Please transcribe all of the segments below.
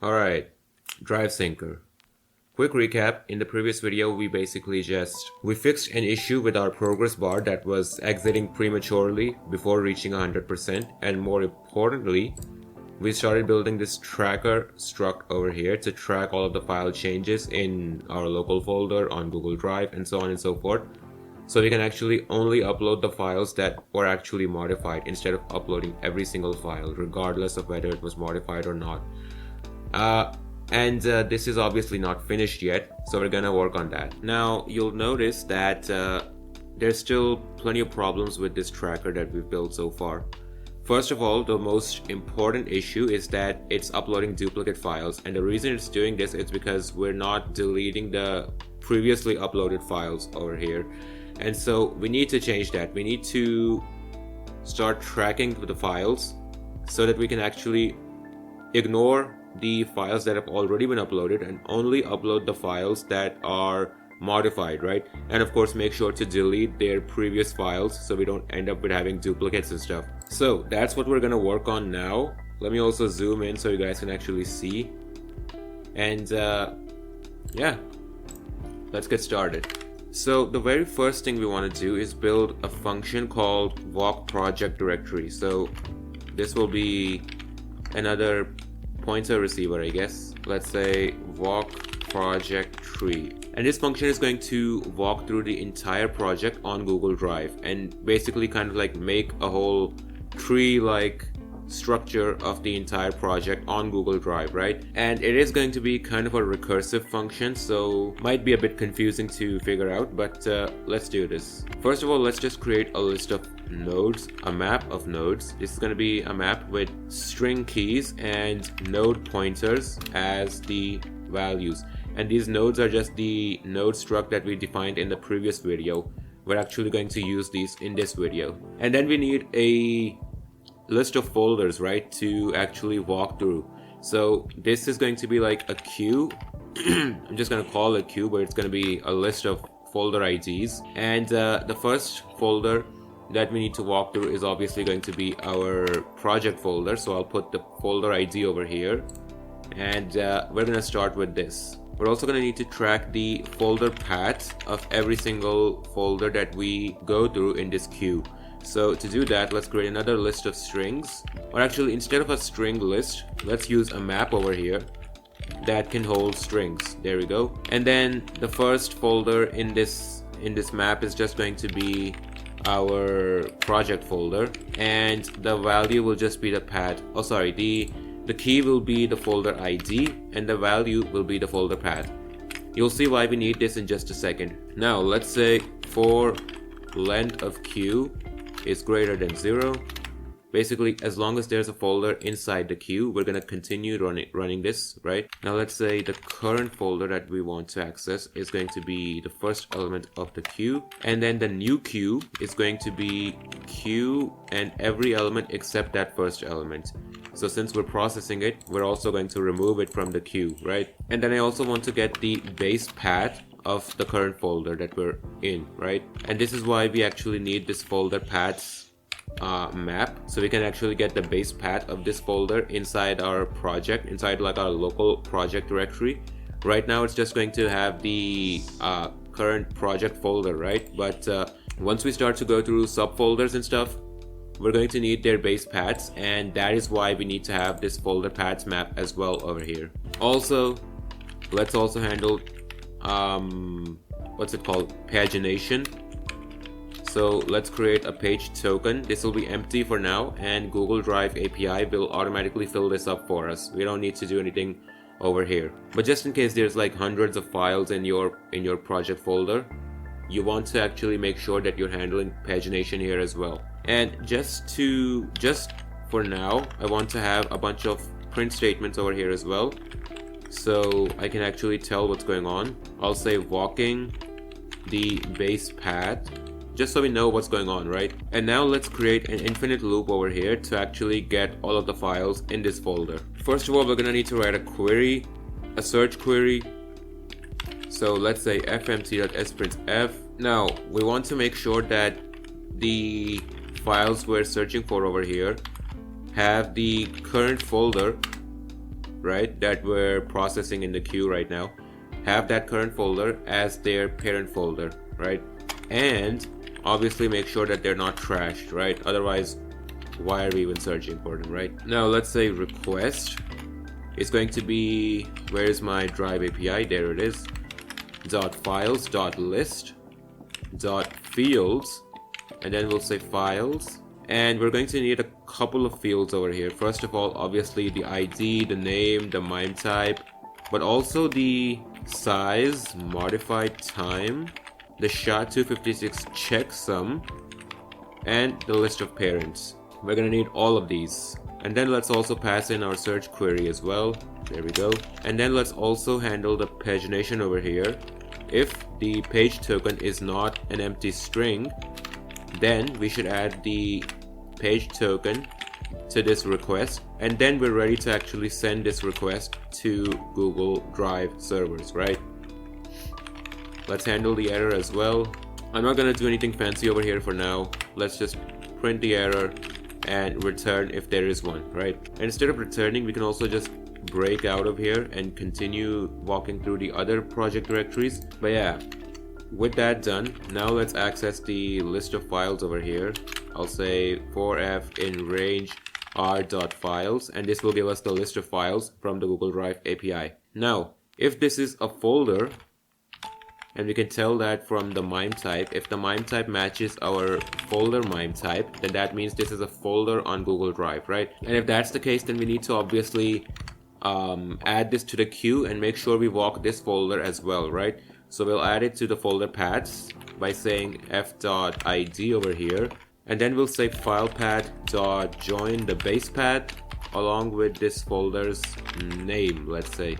Alright, Drive Syncer. Quick recap, in the previous video we fixed an issue with our progress bar that was exiting prematurely before reaching 100%, and more importantly, we started building this tracker struct over here to track all of the file changes in our local folder on Google Drive and so on and so forth. So we can actually only upload the files that were actually modified instead of uploading every single file regardless of whether it was modified or not. This is obviously not finished yet, so we're gonna work on that. Now you'll notice that there's still plenty of problems with this tracker that we've built so far. First of all, the most important issue is that it's uploading duplicate files, and the reason it's doing this is because we're not deleting the previously uploaded files over here. And so we need to change that. We need to start tracking the files so that we can actually ignore the files that have already been uploaded and only upload the files that are modified, right? And of course make sure to delete their previous files so we don't end up with having duplicates and stuff. So that's what we're gonna work on now. Let me also zoom in so you guys can actually see. And yeah, let's get started. So the very first thing we want to do is build a function called walk project directory. So this will be another pointer receiver, I guess. Let's say walk project tree, and this function is going to walk through the entire project on Google Drive and basically kind of like make a whole tree like structure of the entire project on Google Drive, right? And it is going to be kind of a recursive function, so might be a bit confusing to figure out, but let's do this. First of all, let's just create a list of nodes, a map of nodes. This is going to be a map with string keys and node pointers as the values, and these nodes are just the node struct that we defined in the previous video. We're actually going to use these in this video. And then we need a list of folders, right, to actually walk through. So this is going to be like a queue. I'm just going to call it a queue, but it's going to be a list of folder IDs, and the first folder that we need to walk through is obviously going to be our project folder. So I'll put the folder ID over here, and we're going to start with this. We're also going to need to track the folder path of every single folder that we go through in this queue. So to do that, let's create another list of strings, or actually instead of a string list, let's use a map over here that can hold strings. There we go. And then the first folder in this map is just going to be our project folder, and the value will just be the path. Oh sorry, the key will be the folder ID and the value will be the folder path. You'll see why we need this in just a second. Now let's say for length of queue is greater than 0. Basically, as long as there's a folder inside the queue, we're going to continue running this, right? Now let's say the current folder that we want to access is going to be the first element of the queue, and then the new queue is going to be queue and every element except that first element. So since we're processing it, we're also going to remove it from the queue, right? And then I also want to get the base path of the current folder that we're in, right? And this is why we actually need this folder paths map, so we can actually get the base path of this folder inside our project, inside like our local project directory. Right now it's just going to have the current project folder, right? But once we start to go through subfolders and stuff, we're going to need their base paths, and that is why we need to have this folder paths map as well over here. Also, let's also handle what's it called, pagination. So let's create a page token. This will be empty for now, and Google Drive API will automatically fill this up for us. We don't need to do anything over here. But just in case there's like hundreds of files in your project folder, you want to actually make sure that you're handling pagination here as well. And just for now, I want to have a bunch of print statements over here as well, so I can actually tell what's going on. I'll say walking the base path, just so we know what's going on, right? And now let's create an infinite loop over here to actually get all of the files in this folder. First of all, we're gonna need to write a query, a search query. So let's say fmt.sprintf. Now we want to make sure that the files we're searching for over here have the current folder right, that we're processing in the queue right now, have that current folder as their parent folder, right? And obviously make sure that they're not trashed, right? Otherwise, why are we even searching for them, right? Now let's say request is going to be, where is my Drive API? There it is. .files, .list, .fields, and then we'll say files. And we're going to need a couple of fields over here. First of all, obviously the ID, the name, the MIME type, but also the size, modified time, the SHA-256 checksum, and the list of parents. We're gonna need all of these. And then let's also pass in our search query as well. There we go. And then let's also handle the pagination over here. If the page token is not an empty string, then we should add the page token to this request, and then we're ready to actually send this request to Google Drive servers, right? Let's handle the error as well. I'm not gonna do anything fancy over here for now. Let's just print the error and return if there is one, right? And instead of returning, we can also just break out of here and continue walking through the other project directories. But yeah, with that done, now let's access the list of files over here. I'll say 4f in range r.files, and this will give us the list of files from the Google Drive API. Now, if this is a folder, and we can tell that from the MIME type, if the MIME type matches our folder MIME type, then that means this is a folder on Google Drive, right? And if that's the case, then we need to obviously add this to the queue and make sure we walk this folder as well, right? So we'll add it to the folder paths by saying f.id over here, and then we'll say file path.join the base path along with this folder's name, let's say.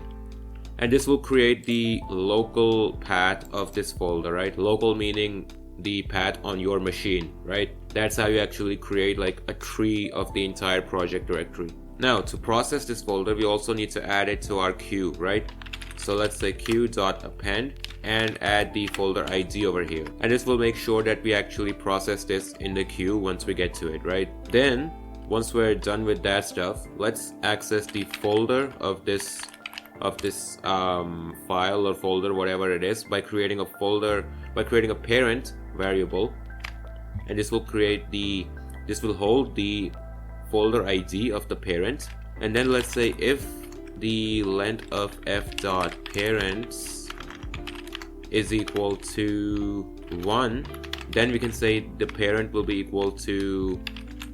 And this will create the local path of this folder, right? Local meaning the path on your machine, right? That's how you actually create like a tree of the entire project directory. Now, to process this folder, we also need to add it to our queue, right? So let's say queue.append and add the folder ID over here. And this will make sure that we actually process this in the queue once we get to it, right? Then, once we're done with that stuff, let's access the folder of this file or folder, whatever it is, by creating a folder, by creating a parent variable. And this will hold the folder ID of the parent. And then let's say if the length of f.parents is equal to 1, then we can say the parent will be equal to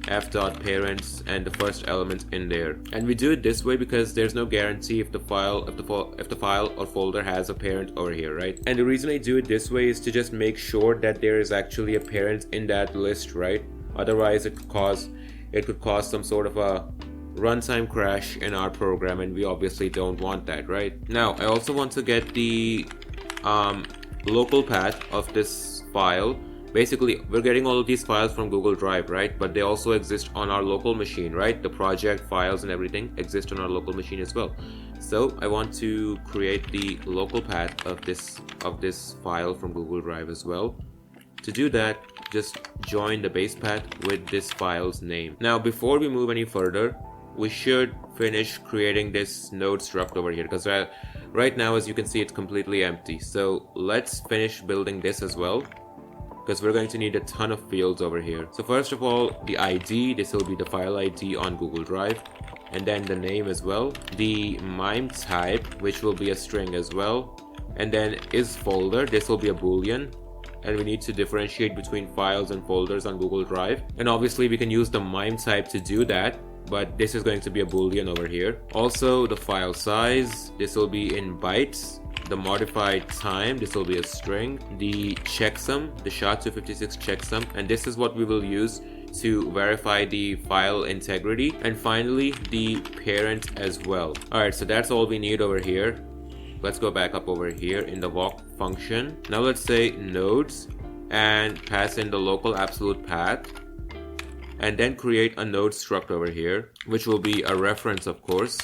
f.parents and the first element in there. And we do it this way because there's no guarantee if the file or folder has a parent over here, right? And the reason I do it this way is to just make sure that there is actually a parent in that list, right? Otherwise it could cause some sort of a runtime crash in our program, and we obviously don't want that, right? Now I also want to get the local path of this file. Basically, we're getting all of these files from Google Drive, right? But they also exist on our local machine, right? The project files and everything exist on our local machine as well. So I want to create the local path of this file from Google Drive as well. To do that, just join the base path with this file's name. Now, before we move any further, we should finish creating this node struct over here, because right now, as you can see, it's completely empty. So let's finish building this as well, because we're going to need a ton of fields over here. So first of all, the ID, this will be the file ID on Google Drive, and then the name as well, the MIME type, which will be a string as well, and then is folder, this will be a boolean, and we need to differentiate between files and folders on Google Drive. And obviously we can use the MIME type to do that, but this is going to be a boolean over here. Also the file size, this will be in bytes. The modified time, this will be a string. The checksum, the SHA-256 checksum, and this is what we will use to verify the file integrity. And finally the parent as well. Alright, so that's all we need over here. Let's go back up over here in the walk function. Now let's say nodes and pass in the local absolute path, and then create a node struct over here, which will be a reference, of course.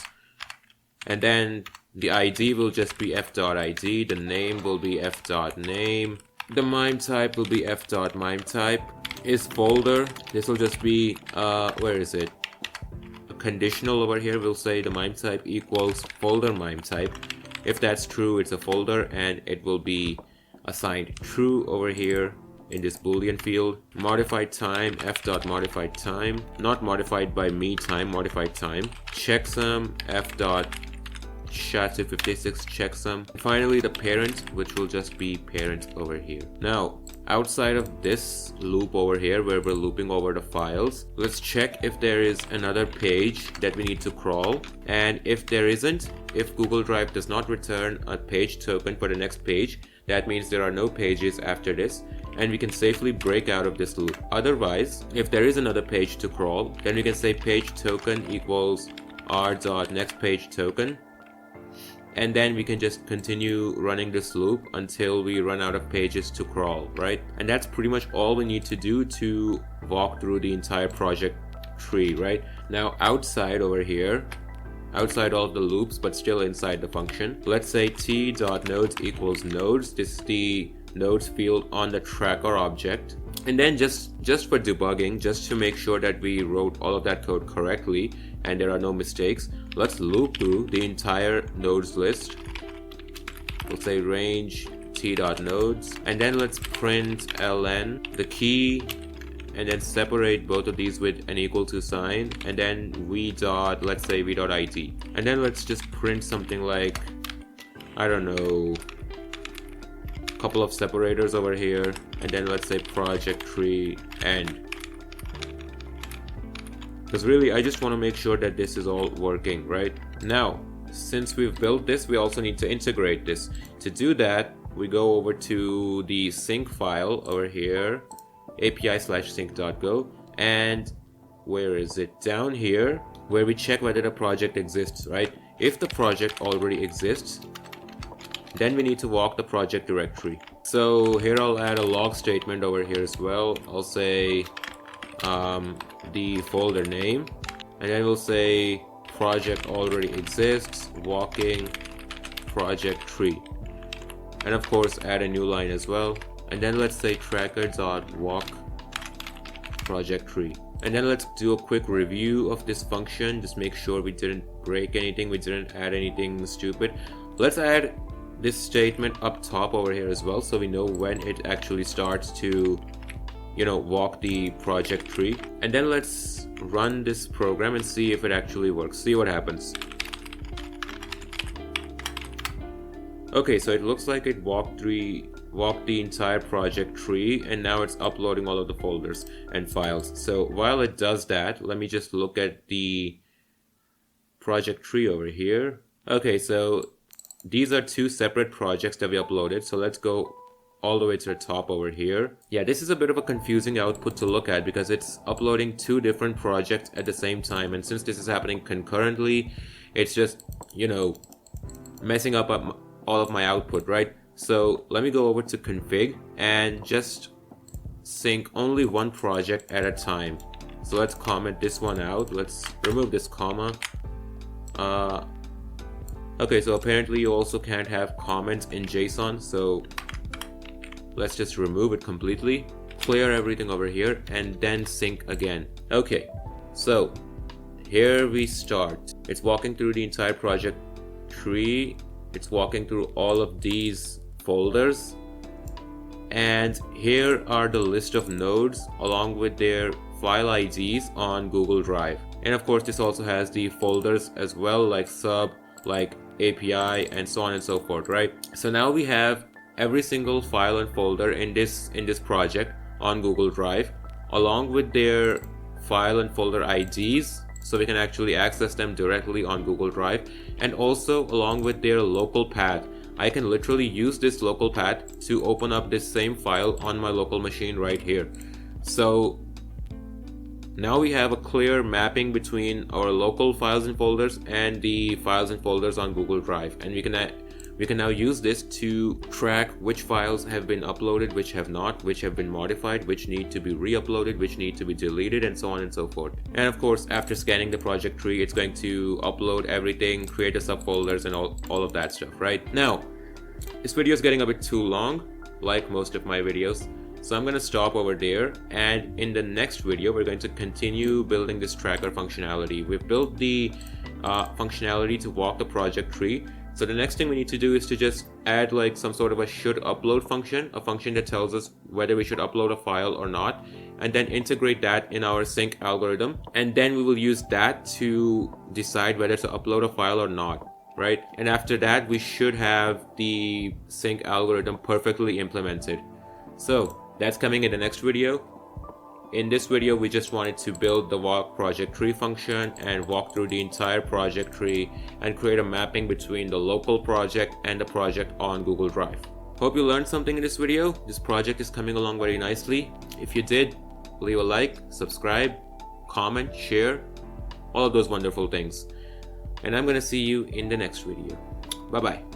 And then the ID will just be f.id, the name will be f.name, the MIME type will be f.MIME type, is folder, this will just be, where is it? A conditional over here. We'll say the MIME type equals folder MIME type. If that's true, it's a folder and it will be assigned true over here in this boolean field. Modified time, f.modified time, not modified by me time, modified time. Checksum, f.sha256 checksum. And finally the parent, which will just be parent over here. Now outside of this loop over here where we're looping over the files, let's check if there is another page that we need to crawl. And if there isn't, if Google Drive does not return a page token for the next page, that means there are no pages after this, and we can safely break out of this loop. Otherwise, if there is another page to crawl, then we can say page token equals r.nextPageToken, and then we can just continue running this loop until we run out of pages to crawl, right? And that's pretty much all we need to do to walk through the entire project tree, right? Now outside over here, outside all of the loops but still inside the function, let's say t.nodes equals nodes. This is the nodes field on the tracker object. And then just for debugging, just to make sure that we wrote all of that code correctly and there are no mistakes, let's loop through the entire nodes list. We'll say range t.nodes, and then let's print ln, the key, and then separate both of these with an equal to sign, and then let's say v.id, and then let's just print something like, I don't know, a couple of separators over here, and then let's say project tree end. Because really I just want to make sure that this is all working, right? Now since we've built this, we also need to integrate this. To do that, we go over to the sync file over here, api/sync.go, and where is it? Down here where we check whether the project exists, right? If the project already exists, then we need to walk the project directory. So here I'll add a log statement over here as well. I'll say the folder name, and then we'll say project already exists, walking project tree, and of course add a new line as well. And then let's say tracker.walk project tree. And then let's do a quick review of this function. Just make sure we didn't break anything, we didn't add anything stupid. Let's add this statement up top over here as well, so we know when it actually starts to, walk the project tree. And then let's run this program and see if it actually works. See what happens. Okay, so it looks like it walked the entire project tree, and now it's uploading all of the folders and files. So while it does that, let me just look at the project tree over here. Okay, so these are two separate projects that we uploaded. So let's go all the way to the top over here. Yeah, this is a bit of a confusing output to look at because it's uploading two different projects at the same time, and since this is happening concurrently, it's just, messing up all of my output, right? So let me go over to config and just sync only one project at a time. So let's comment this one out. Let's remove this comma. Okay, so apparently you also can't have comments in JSON, so let's just remove it completely, clear everything over here, and then sync again. Okay, so here we start. It's walking through the entire project tree. It's walking through all of these folders, and here are the list of nodes along with their file IDs on Google Drive. And of course this also has the folders as well, like sub, like API, and so on and so forth, right? So now we have every single file and folder in this project on Google Drive along with their file and folder IDs, so we can actually access them directly on Google Drive, and also along with their local path. I can literally use this local path to open up this same file on my local machine right here. So now we have a clear mapping between our local files and folders and the files and folders on Google Drive, and we can now use this to track which files have been uploaded, which have not, which have been modified, which need to be re-uploaded, which need to be deleted, and so on and so forth. And of course, after scanning the project tree, it's going to upload everything, create the subfolders, and all of that stuff, right? Now, this video is getting a bit too long, like most of my videos. So I'm going to stop over there, and in the next video we're going to continue building this tracker functionality. We've built the functionality to walk the project tree. So the next thing we need to do is to just add like some sort of a should upload function, a function that tells us whether we should upload a file or not, and then integrate that in our sync algorithm. And then we will use that to decide whether to upload a file or not, right? And after that, we should have the sync algorithm perfectly implemented. So that's coming in the next video. In this video, we just wanted to build the walk project tree function and walk through the entire project tree and create a mapping between the local project and the project on Google Drive. Hope you learned something in this video. This project is coming along very nicely. If you did, leave a like, subscribe, comment, share, all of those wonderful things. And I'm going to see you in the next video. Bye-bye.